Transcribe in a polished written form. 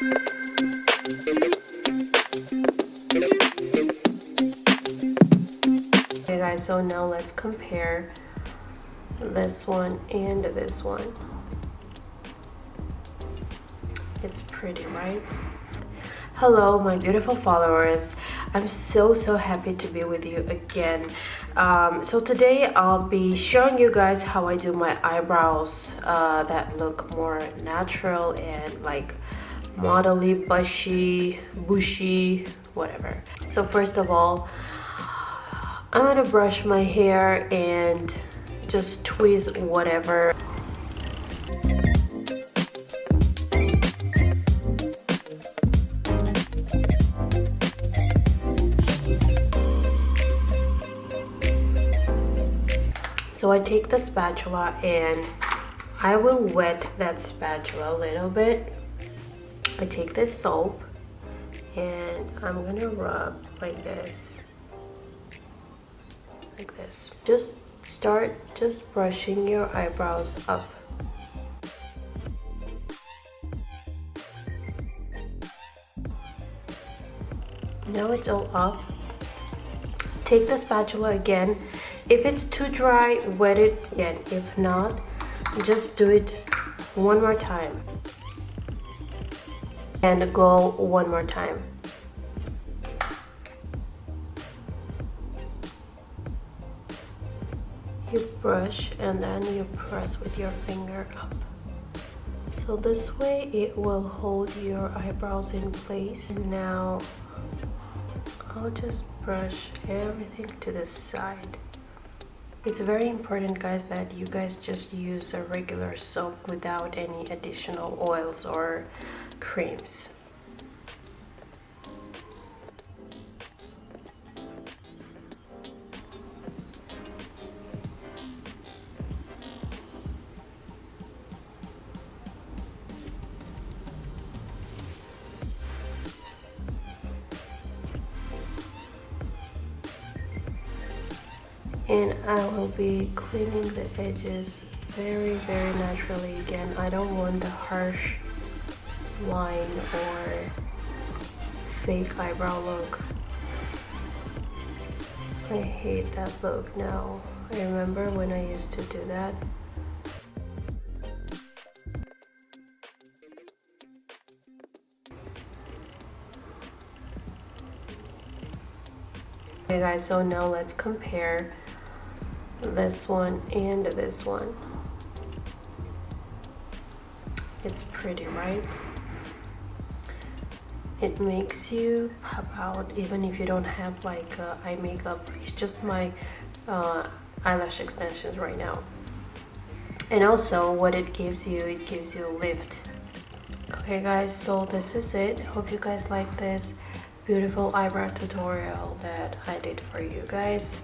Okay guys, so now let's compare this one and this one. It's pretty, right? Hello my beautiful followers, I'm so happy to be with you again. So today I'll be showing you guys how I do my eyebrows that look more natural and like modelly, bushy, whatever. So first of all, I'm gonna brush my hair and just tweeze whatever. So I take the spatula and I will wet that spatula a little bit. I take this soap and I'm gonna rub like this. Like this. Just start brushing your eyebrows up. Now it's all up. Take the spatula again. If it's too dry, wet it again. If not, just do it one more time. And go one more time. You brush and then you press with your finger up. So this way it will hold your eyebrows in place. And now I'll just brush everything to the side. It's very important, guys, that you guys just use a regular soap without any additional oils or creams. And I will be cleaning the edges very naturally again. I don't want the harsh line or fake eyebrow look. I hate that look now. I remember when I used to do that. Okay guys, so now let's compare this one and this one. It's pretty, right? It makes you pop out even if you don't have like eye makeup. It's just my eyelash extensions right now. And also what it gives you a lift. Okay guys, so this is it. Hope you guys like this beautiful eyebrow tutorial that I did for you guys.